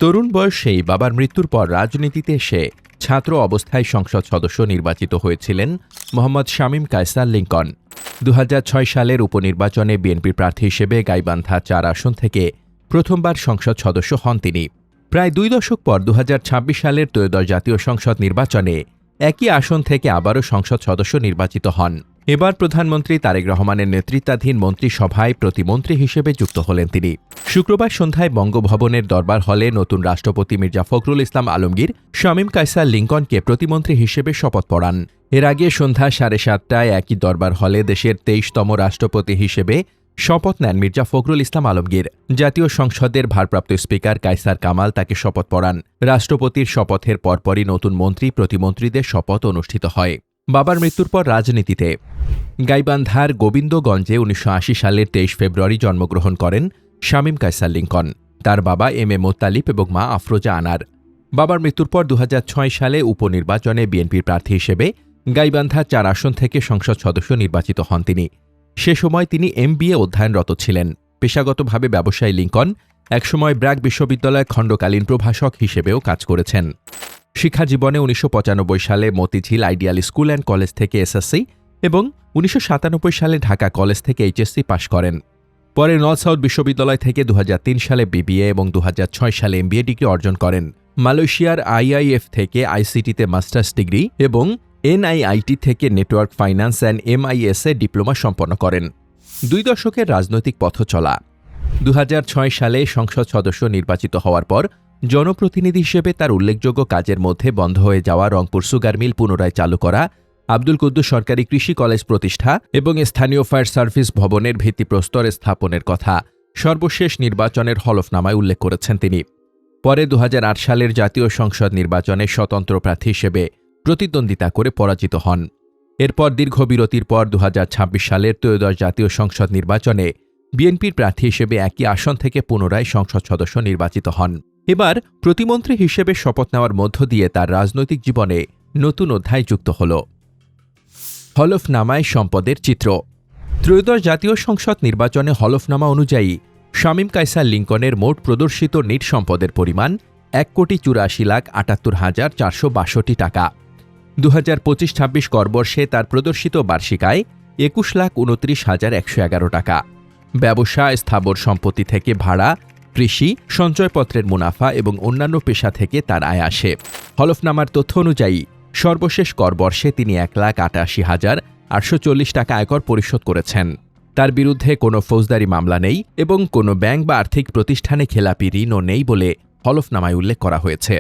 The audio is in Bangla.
তরুণ বয়সেই বাবার মৃত্যুর পর রাজনীতিতে এসে ছাত্র অবস্থায় সংসদ সদস্য নির্বাচিত হয়েছিলেন মোহাম্মদ শামীম কায়সার লিংকন। ২০০৬ সালের উপনির্বাচনে বিএনপির প্রার্থী হিসেবে গাইবান্ধা ৪ আসন থেকে প্রথমবার সংসদ সদস্য হন তিনি। প্রায় ২ দশক পর ২০২৬ সালের ত্রয়োদশ জাতীয় সংসদ নির্বাচনে একই আসন থেকে আবারও সংসদ সদস্য নির্বাচিত হন। এবার প্রধানমন্ত্রী তারেক রহমানের নেতৃত্বাধীন মন্ত্রিসভায় প্রতিমন্ত্রী হিসেবে যুক্ত হলেন তিনি। শুক্রবার সন্ধ্যায় বঙ্গভবনের দরবার হলে নতুন রাষ্ট্রপতি মির্জা ফখরুল ইসলাম আলমগীর শামীম কায়সার লিংকনকে প্রতিমন্ত্রী হিসেবে শপথ পড়ান। এর আগে সন্ধ্যা 7:30টায় একই দরবার হলে দেশের 23তম রাষ্ট্রপতি হিসেবে শপথ নেন মির্জা ফখরুল ইসলাম আলমগীর। জাতীয় সংসদের ভারপ্রাপ্ত স্পিকার কায়সার কামাল তাকে শপথ পড়ান। রাষ্ট্রপতির শপথের পরপরই নতুন মন্ত্রী প্রতিমন্ত্রীদের শপথ অনুষ্ঠিত হয়। বাবার মৃত্যুর পর রাজনীতিতে গাইবান্ধার গোবিন্দগঞ্জে ১৯৮০ সালের ২৩ ফেব্রুয়ারি জন্মগ্রহণ করেন শামীম কায়সার লিংকন। তার বাবা এম.এ. মোত্তালিব এবং মা আফরোজা আনার। বাবার মৃত্যুর পর ২০০৬ সালে উপনির্বাচনে বিএনপির প্রার্থী হিসেবে গাইবান্ধা ৪ আসন থেকে সংসদ সদস্য নির্বাচিত হন তিনি। সে সময় তিনি MBA অধ্যয়নরত ছিলেন। পেশাগতভাবে ব্যবসায়ী লিংকন একসময় ব্র্যাক বিশ্ববিদ্যালয়ে খণ্ডকালীন প্রভাষক হিসেবেও কাজ করেছেন। শিক্ষাজীবনে ১৯৯৫ সালে Motijheel ideal school and college থেকে SSC এবং ১৯৯৭ সালে ঢাকা কলেজ থেকে HSC পাশ করেন। পরে নর্থ সাউথ বিশ্ববিদ্যালয় থেকে ২০০৩ সালে BBA এবং ২০০৬ সালে MBA ডিগ্রি অর্জন করেন। মালয়েশিয়ার IIF থেকে ICTতে মাস্টার্স ডিগ্রি এবং NIIT থেকে নেটওয়ার্ক ফাইন্যান্স অ্যান্ড MIS-এ ডিপ্লোমা সম্পন্ন করেন। ২ দশকের রাজনৈতিক পথ চলা। ২০০৬ সালে সংসদ সদস্য নির্বাচিত হওয়ার পর জনপ্রতিনিধি হিসেবে তার উল্লেখযোগ্য কাজের মধ্যে বন্ধ হয়ে যাওয়া রংপুর সুগার মিল পুনরায় চালু করা, আব্দুল কুদ্দুস সরকারি কৃষি কলেজ প্রতিষ্ঠা এবং স্থানীয় ফায়ার সার্ভিস ভবনের ভিত্তিপ্রস্তর স্থাপনের কথা সর্বশেষ নির্বাচনের হলফনামায় উল্লেখ করেছেন তিনি। পরে ২০০৮ সালের জাতীয় সংসদ নির্বাচনে স্বতন্ত্র প্রার্থী হিসেবে প্রতিদ্বন্দ্বিতা করে পরাজিত হন। এরপর দীর্ঘ বিরতির পর ২০২৬ সালের ত্রয়োদশ জাতীয় সংসদ নির্বাচনে বিএনপির প্রার্থী হিসেবে একই আসন থেকে পুনরায় সংসদ সদস্য নির্বাচিত হন। এবার প্রতিমন্ত্রী হিসেবে শপথ নেওয়ার মধ্য দিয়ে তার রাজনৈতিক জীবনে নতুন অধ্যায় যুক্ত হল। হলফনামায় সম্পদের চিত্র। ত্রয়োদশ জাতীয় সংসদ নির্বাচনে হলফনামা অনুযায়ী শামীম কায়সার লিংকনের মোট প্রদর্শিত নিট সম্পদের পরিমাণ ১,৮৪,৭৮,৪৬২ টাকা। ২০২৫-২৬ করবর্ষে তার প্রদর্শিত বার্ষিক আয় ২১,২৯,১১১ টাকা। ব্যবসা, স্থাবর সম্পত্তি থেকে ভাড়া, কৃষি, সঞ্চয়পত্রের মুনাফা এবং অন্যান্য পেশা থেকে তার আয় আসে। হলফনামার তথ্য অনুযায়ী সর্বশেষ করবর্ষে তিনি ১,৮৮,৮৪০ টাকা আয়কর পরিশোধ করেছেন। তার বিরুদ্ধে কোনো ফৌজদারি মামলা নেই এবং কোনো ব্যাংক বা আর্থিক প্রতিষ্ঠানে খেলাপি ঋণও নেই বলে হলফনামায় উল্লেখ করা হয়েছে।